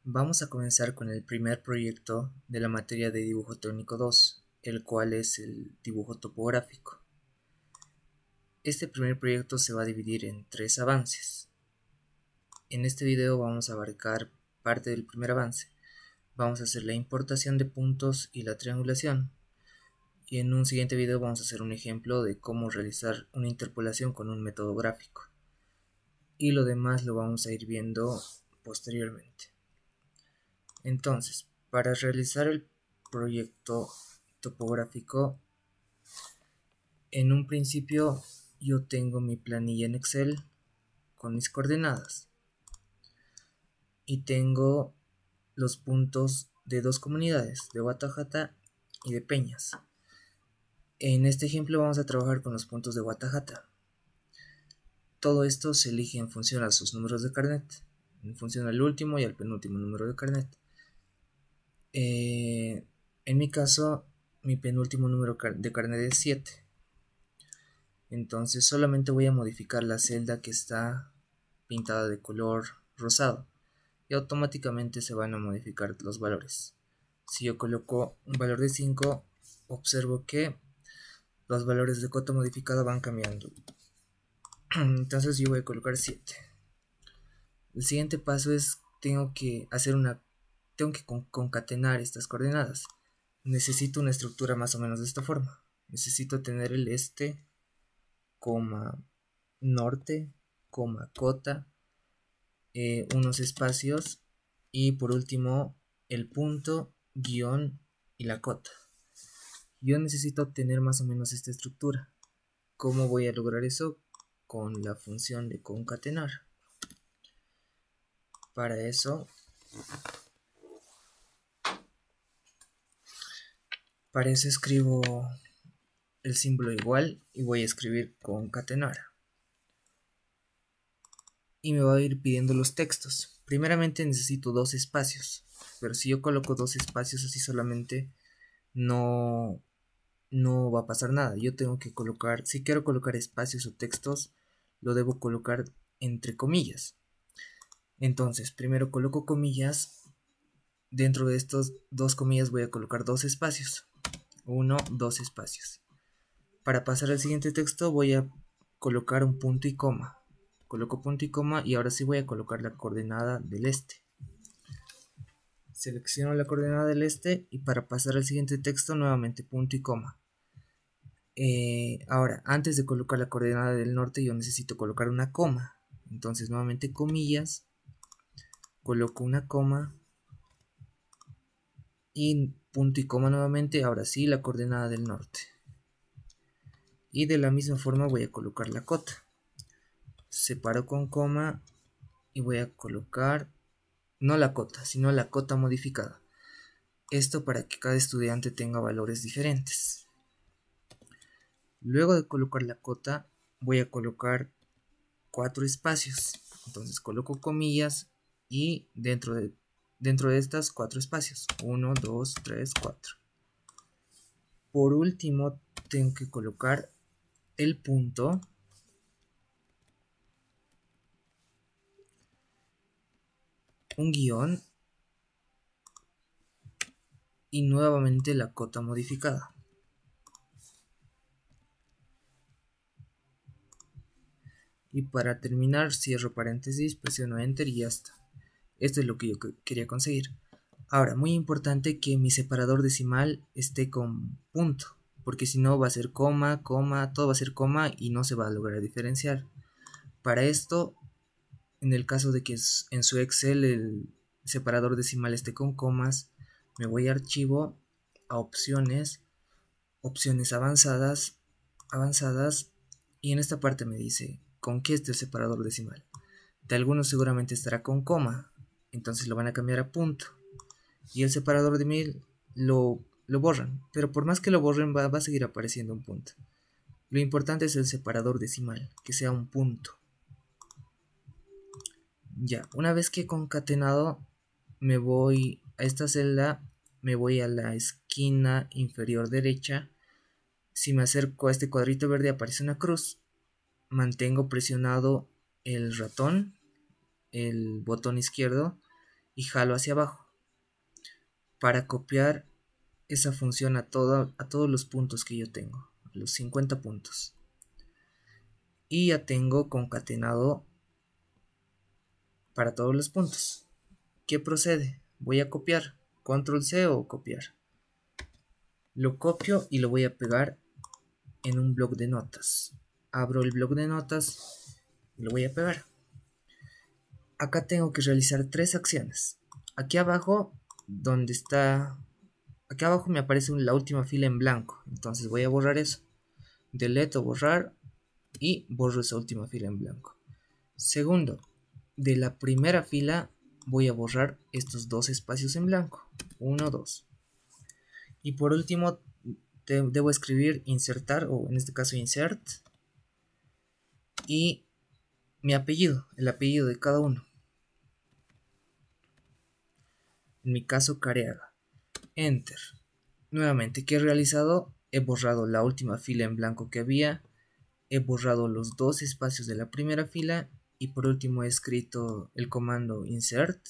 Vamos a comenzar con el primer proyecto de la materia de dibujo técnico 2, el cual es el dibujo topográfico. Este primer proyecto se va a dividir en 3 avances. En este video vamos a abarcar parte del primer avance. Vamos a hacer la importación de puntos y la triangulación. Y en un siguiente video vamos a hacer un ejemplo de cómo realizar una interpolación con un método gráfico. Y lo demás lo vamos a ir viendo posteriormente. Entonces, para realizar el proyecto topográfico, en un principio yo tengo mi planilla en Excel con mis coordenadas y tengo los puntos de 2 comunidades, de Guatajata y de Peñas. En este ejemplo vamos a trabajar con los puntos de Guatajata. Todo esto se elige en función a sus números de carnet, en función al último y al penúltimo número de carnet. En mi caso, mi penúltimo número de carnet es 7. Entonces solamente voy a modificar la celda que está pintada de color rosado y automáticamente se van a modificar los valores. Si yo coloco un valor de 5, observo que los valores de cota modificada van cambiando. Entonces yo voy a colocar 7. El siguiente paso es tengo que concatenar estas coordenadas. Necesito una estructura más o menos de esta forma. Necesito tener el este, coma, norte, coma, cota, unos espacios y por último el punto, guión y la cota. Yo necesito obtener más o menos esta estructura. ¿Cómo voy a lograr eso? Con la función de concatenar. Para eso escribo el símbolo igual y voy a escribir concatenar. Y me va a ir pidiendo los textos. Primeramente necesito 2 espacios, pero si yo coloco 2 espacios así solamente no va a pasar nada. Yo tengo que colocar, si quiero colocar espacios o textos, lo debo colocar entre comillas. Entonces primero coloco comillas. Dentro de estos 2 comillas voy a colocar 2 espacios. 1, 2 espacios. Para pasar al siguiente texto voy a colocar un punto y coma. Coloco punto y coma y ahora sí voy a colocar la coordenada del este. Selecciono la coordenada del este y para pasar al siguiente texto nuevamente punto y coma. Ahora, antes de colocar la coordenada del norte yo necesito colocar una coma. Entonces nuevamente comillas, coloco una coma y punto y coma nuevamente, ahora sí la coordenada del norte. Y de la misma forma voy a colocar la cota. Separo con coma y voy a colocar, no la cota, sino la cota modificada. Esto para que cada estudiante tenga valores diferentes. Luego de colocar la cota, voy a colocar 4 espacios. Entonces coloco comillas y dentro de estas 4 espacios. 1, 2, 3, 4. Por último, tengo que colocar el punto, un guión y nuevamente la cota modificada. Y para terminar cierro paréntesis, presiono enter y ya está. Esto es lo que yo quería conseguir. Ahora, muy importante que mi separador decimal esté con punto, porque si no va a ser coma, coma, todo va a ser coma y no se va a lograr diferenciar. Para esto, en el caso de que en su Excel el separador decimal esté con comas, me voy a archivo, a opciones avanzadas, y en esta parte me dice con qué está el separador decimal. De algunos seguramente estará con coma, entonces lo van a cambiar a punto. Y el separador de 1000 lo borran, pero por más que lo borren va a seguir apareciendo un punto. Lo importante es el separador decimal, que sea un punto. Ya, una vez que he concatenado, me voy a esta celda, me voy a la esquina inferior derecha. Si me acerco a este cuadrito verde aparece una cruz. Mantengo presionado el ratón, el botón izquierdo, y jalo hacia abajo para copiar esa función a todos los puntos que yo tengo, los 50 puntos. Y ya tengo concatenado para todos los puntos. ¿Qué procede? Voy a copiar, control C o copiar. Lo copio y lo voy a pegar en un bloc de notas. Abro el bloc de notas y lo voy a pegar. Acá tengo que realizar 3 acciones. Aquí abajo, donde está... Aquí abajo me aparece la última fila en blanco. Entonces voy a borrar eso. Delete o borrar y borro esa última fila en blanco. Segundo, de la primera fila voy a borrar estos 2 espacios en blanco. 1, 2. Y por último, debo escribir insertar, o en este caso insert, y mi apellido, el apellido de cada uno. En mi caso, Careaga. Enter. Nuevamente, ¿qué he realizado? He borrado la última fila en blanco que había, he borrado los 2 espacios de la primera fila y por último he escrito el comando insert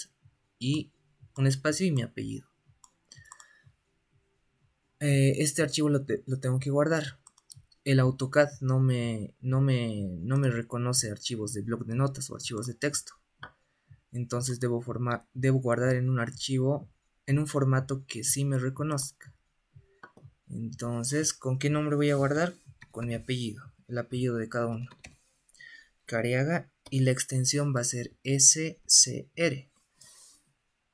y un espacio y mi apellido. Este archivo lo tengo que guardar. El AutoCAD no me reconoce archivos de bloc de notas o archivos de texto. Entonces debo guardar en un archivo, en un formato que sí me reconozca. Entonces, ¿con qué nombre voy a guardar? Con mi apellido, el apellido de cada uno. Careaga, y la extensión va a ser SCR.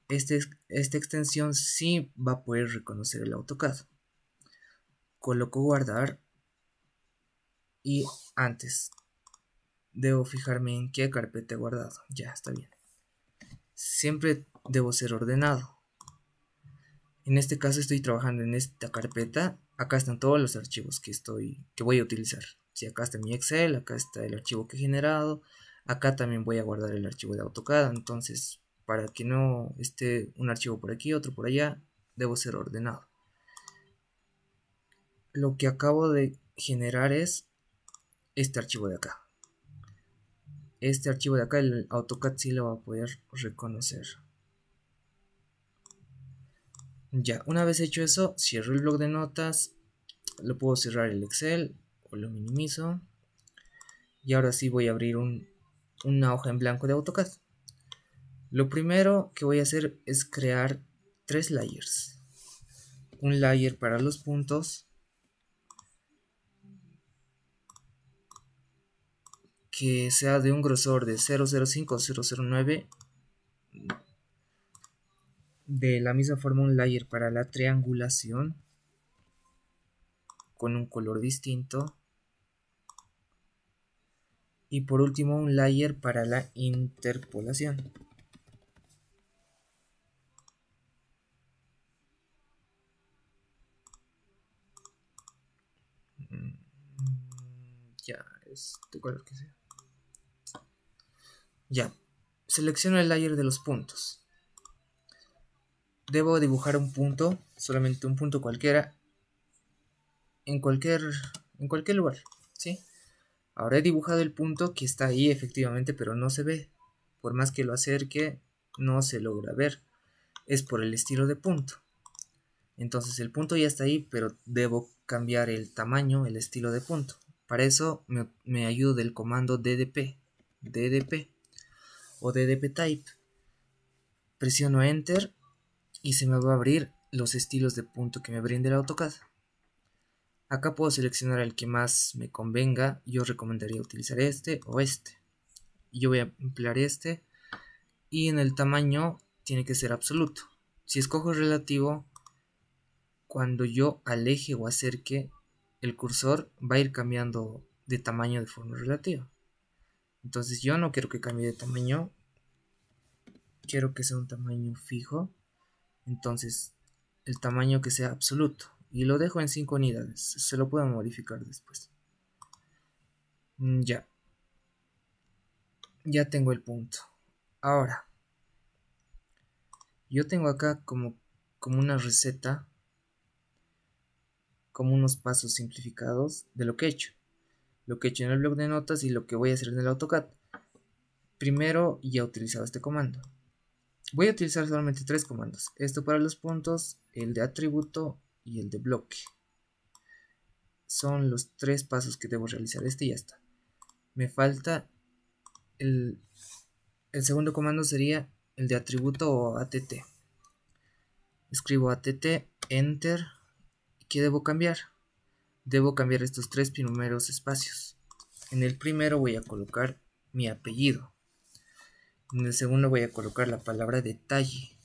Esta extensión sí va a poder reconocer el AutoCAD. Coloco guardar y antes debo fijarme en qué carpeta he guardado. Ya está bien. Siempre debo ser ordenado. En este caso estoy trabajando en esta carpeta. Acá están todos los archivos que voy a utilizar. Si acá está mi Excel, acá está el archivo que he generado. Acá también voy a guardar el archivo de AutoCAD. Entonces, para que no esté un archivo por aquí, otro por allá, debo ser ordenado. Lo que acabo de generar es este archivo de acá. Este archivo de acá, el AutoCAD sí lo va a poder reconocer. Ya, una vez hecho eso, cierro el bloc de notas, lo puedo cerrar el Excel o lo minimizo. Y ahora sí voy a abrir una hoja en blanco de AutoCAD. Lo primero que voy a hacer es crear 3 layers. Un layer para los puntos, que sea de un grosor de 005 o 009. De la misma forma un layer para la triangulación con un color distinto. Y por último un layer para la interpolación. Ya, este color que sea. Ya, selecciono el layer de los puntos. Debo dibujar un punto, solamente un punto cualquiera, en cualquier lugar, ¿sí? Ahora he dibujado el punto que está ahí efectivamente, pero no se ve. Por más que lo acerque, no se logra ver. Es por el estilo de punto. Entonces el punto ya está ahí, pero debo cambiar el tamaño, el estilo de punto. Para eso me ayudo del comando ddp o ddp type. Presiono enter y se me va a abrir los estilos de punto que me brinda el AutoCAD. Acá puedo seleccionar el que más me convenga. Yo recomendaría utilizar este o este. Yo voy a emplear este. Y en el tamaño tiene que ser absoluto. Si escojo el relativo, cuando yo aleje o acerque el cursor, va a ir cambiando de tamaño de forma relativa. Entonces yo no quiero que cambie de tamaño. Quiero que sea un tamaño fijo. Entonces el tamaño que sea absoluto. Y lo dejo en 5 unidades. Se lo puedo modificar después. Ya. Ya tengo el punto. Ahora. Yo tengo acá como una receta. Como unos pasos simplificados de lo que he hecho. Lo que he hecho en el bloc de notas y lo que voy a hacer en el AutoCAD. Primero ya he utilizado este comando. Voy a utilizar solamente tres comandos. Esto para los puntos, el de atributo y el de bloque. Son los tres pasos que debo realizar. Este ya está. Me falta el segundo comando, sería el de atributo o att. Escribo att, enter. ¿Qué debo cambiar? Debo cambiar estos tres primeros espacios. En el primero voy a colocar mi apellido. En el segundo voy a colocar la palabra detalle.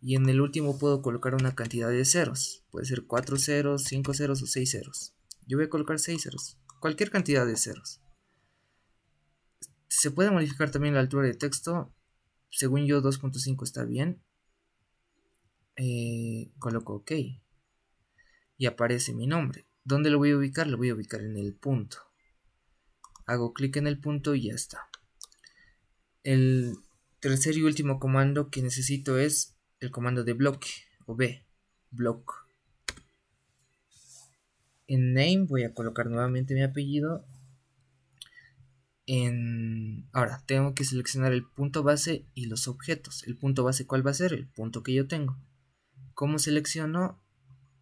Y en el último puedo colocar una cantidad de ceros. Puede ser 4 ceros, 5 ceros o 6 ceros. Yo voy a colocar 6 ceros. Cualquier cantidad de ceros. Se puede modificar también la altura de texto. Según yo 2.5 está bien. Coloco OK. Y aparece mi nombre. ¿Dónde lo voy a ubicar? Lo voy a ubicar en el punto. Hago clic en el punto y ya está. El tercer y último comando que necesito es el comando de bloque o block. En name voy a colocar nuevamente mi apellido. Ahora tengo que seleccionar el punto base y los objetos. El punto base, ¿cuál va a ser? El punto que yo tengo. ¿Cómo selecciono?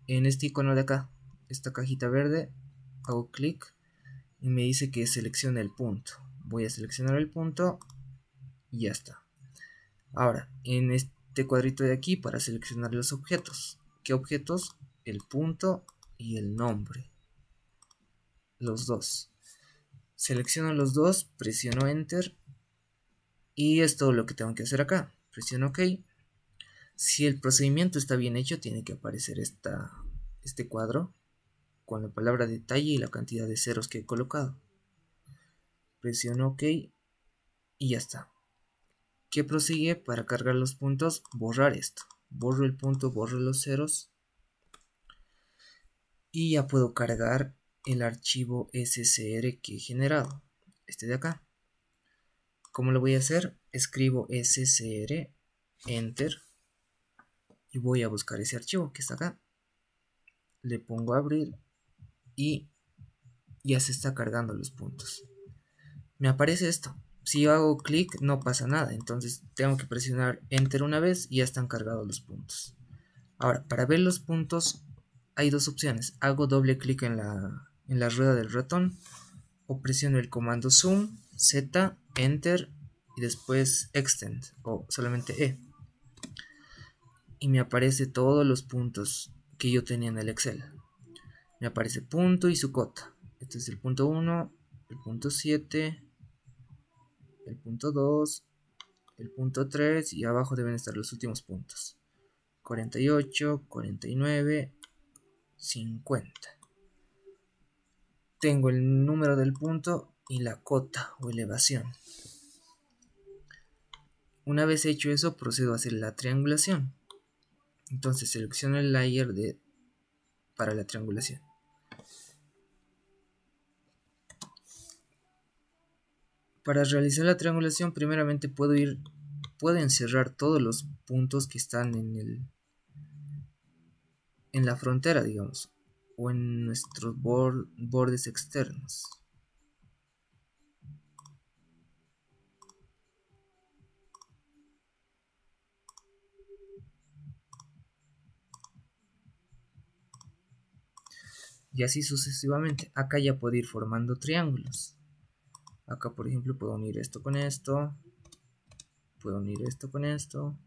En este icono de acá, esta cajita verde, hago clic y me dice que seleccione el punto. Voy a seleccionar el punto y ya está. Ahora, en este cuadrito de aquí, para seleccionar los objetos. ¿Qué objetos? El punto y el nombre. Los dos. Selecciono los dos, presiono Enter y es todo lo que tengo que hacer acá. Presiono OK. Si el procedimiento está bien hecho, tiene que aparecer este cuadro con la palabra detalle y la cantidad de ceros que he colocado. Presiono OK y ya está. ¿Qué prosigue? Para cargar los puntos, borrar esto. Borro el punto, borro los ceros y ya puedo cargar el archivo SCR que he generado, este de acá. ¿Cómo lo voy a hacer? Escribo SCR, Enter y voy a buscar ese archivo que está acá. Le pongo a abrir y ya se está cargando los puntos. Me aparece esto. Si yo hago clic no pasa nada, entonces tengo que presionar Enter una vez y ya están cargados los puntos. Ahora, para ver los puntos hay dos opciones. Hago doble clic en la rueda del ratón o presiono el comando Zoom, Z, Enter y después Extend o solamente E. Y me aparece todos los puntos que yo tenía en el Excel. Me aparece punto y su cota. Este es el punto 1, el punto 7, el punto 2, el punto 3 y abajo deben estar los últimos puntos. 48, 49, 50. Tengo el número del punto y la cota o elevación. Una vez hecho eso, procedo a hacer la triangulación. Entonces selecciono el layer para la triangulación. Para realizar la triangulación, primeramente puedo encerrar todos los puntos que están en la frontera, digamos, o en nuestros bordes externos. Y así sucesivamente. Acá ya puedo ir formando triángulos. Acá, por ejemplo, puedo unir esto con esto. Puedo unir esto con esto.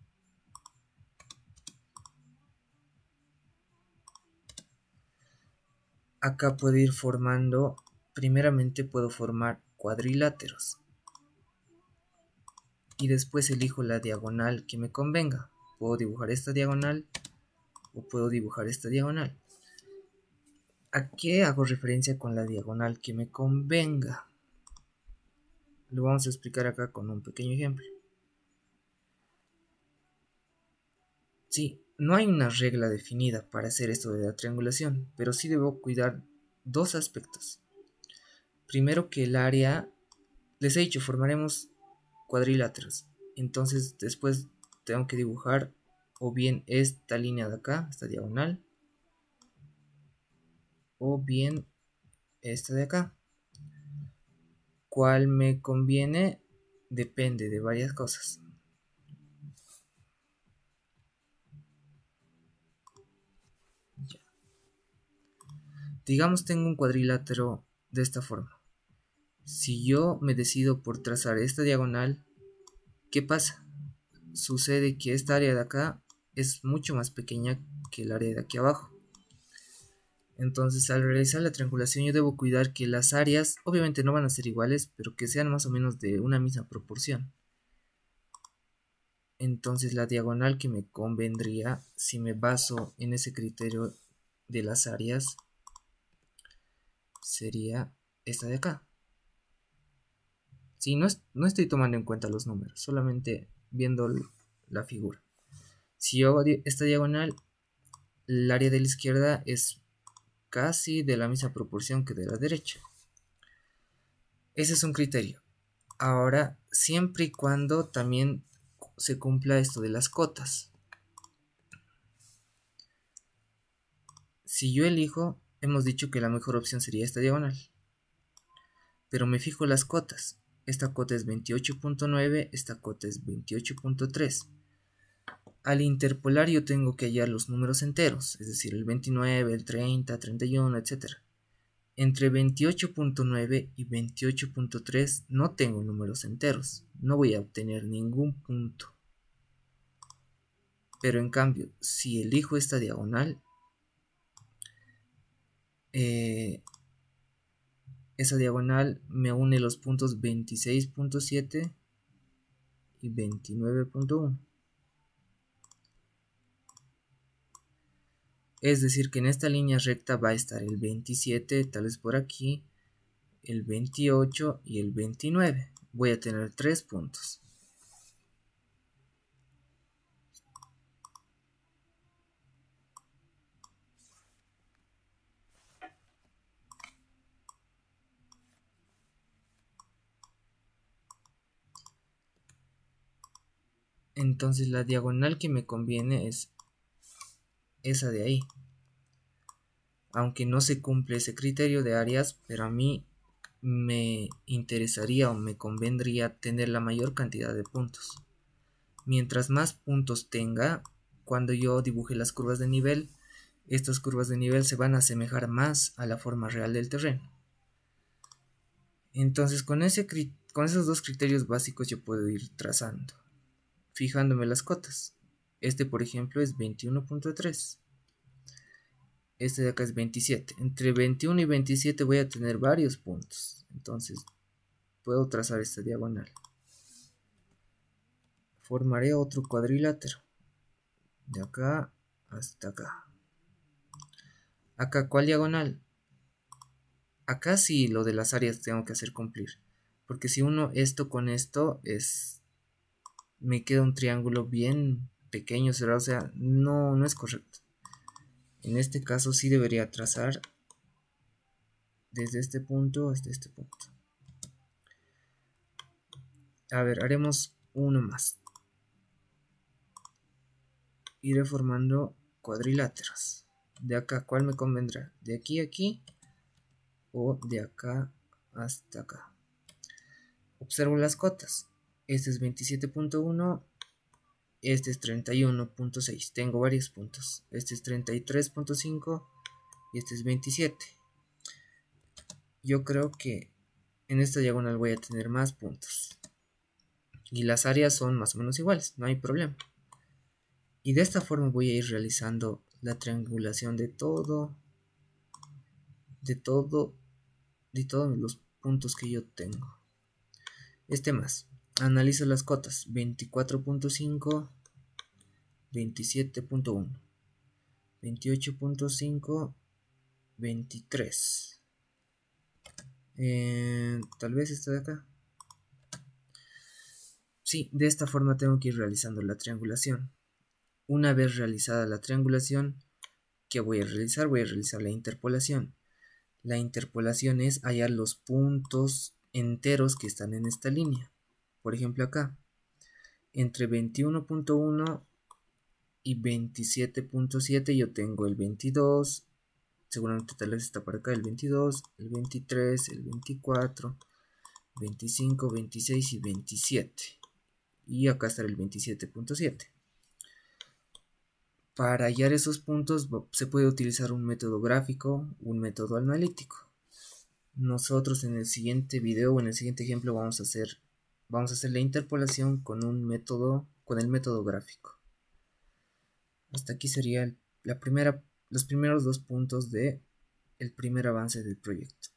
Acá puedo ir formando, primeramente puedo formar cuadriláteros. Y después elijo la diagonal que me convenga. Puedo dibujar esta diagonal o puedo dibujar esta diagonal. ¿A qué hago referencia con la diagonal que me convenga? Lo vamos a explicar acá con un pequeño ejemplo. Sí, no hay una regla definida para hacer esto de la triangulación, pero sí debo cuidar dos aspectos. Primero, que el área, les he dicho, formaremos cuadriláteros. Entonces después tengo que dibujar o bien esta línea de acá, esta diagonal, o bien esta de acá. ¿Cuál me conviene? Depende de varias cosas. Digamos tengo un cuadrilátero de esta forma. Si yo me decido por trazar esta diagonal, ¿qué pasa? Sucede que esta área de acá es mucho más pequeña que el área de aquí abajo. Entonces, al realizar la triangulación yo debo cuidar que las áreas obviamente no van a ser iguales, pero que sean más o menos de una misma proporción. Entonces la diagonal que me convendría, si me baso en ese criterio de las áreas, sería esta de acá. Si no estoy tomando en cuenta los números, solamente viendo la figura. Si yo hago esta diagonal, el área de la izquierda es casi de la misma proporción que de la derecha. Ese es un criterio. Ahora, siempre y cuando también se cumpla esto de las cotas. Si yo elijo, hemos dicho que la mejor opción sería esta diagonal. Pero me fijo las cotas. Esta cota es 28.9, esta cota es 28.3. Al interpolar yo tengo que hallar los números enteros, es decir, el 29, el 30, 31, etc. Entre 28.9 y 28.3 no tengo números enteros, no voy a obtener ningún punto. Pero en cambio, si elijo esta diagonal, esa diagonal me une los puntos 26.7 y 29.1. Es decir, que en esta línea recta va a estar el 27, tal vez por aquí, el 28 y el 29. Voy a tener 3 puntos. Entonces la diagonal que me conviene es esa de ahí. Aunque no se cumple ese criterio de áreas, pero a mí me interesaría o me convendría tener la mayor cantidad de puntos. Mientras más puntos tenga, cuando yo dibuje las curvas de nivel, estas curvas de nivel se van a asemejar más a la forma real del terreno. Entonces con esos dos criterios básicos yo puedo ir trazando, fijándome las cotas. Este por ejemplo es 21.3. Este de acá es 27. Entre 21 y 27 voy a tener varios puntos. Entonces puedo trazar esta diagonal. Formaré otro cuadrilátero. De acá hasta acá. Acá, ¿cuál diagonal? Acá sí lo de las áreas tengo que hacer cumplir. Porque si uno esto con esto me queda un triángulo bien pequeño, cerrado. O sea, no es correcto. En este caso sí debería trazar desde este punto hasta este punto. A ver, haremos uno más. Iré formando cuadriláteros. De acá, ¿cuál me convendrá? ¿De aquí a aquí? ¿O de acá hasta acá? Observo las cotas. Este es 27.1. Este es 31.6. Tengo varios puntos. Este es 33.5. Y este es 27. Yo creo que en esta diagonal voy a tener más puntos. Y las áreas son más o menos iguales. No hay problema. Y de esta forma voy a ir realizando la triangulación de todos los puntos que yo tengo. Este más. Analizo las cotas. 24.5, 27.1, 28.5, 23. Tal vez esta de acá. Sí, de esta forma tengo que ir realizando la triangulación. Una vez realizada la triangulación, ¿qué voy a realizar? Voy a realizar la interpolación. La interpolación es hallar los puntos enteros que están en esta línea. Por ejemplo acá, entre 21.1 y 27.7 yo tengo el 22, seguramente tal vez está por acá el 22, el 23, el 24, 25, 26 y 27. Y acá está el 27.7. Para hallar esos puntos se puede utilizar un método gráfico, un método analítico. Nosotros en el siguiente video o en el siguiente ejemplo vamos a hacer la interpolación con el método gráfico. Hasta aquí sería los primeros dos puntos del primer avance del proyecto.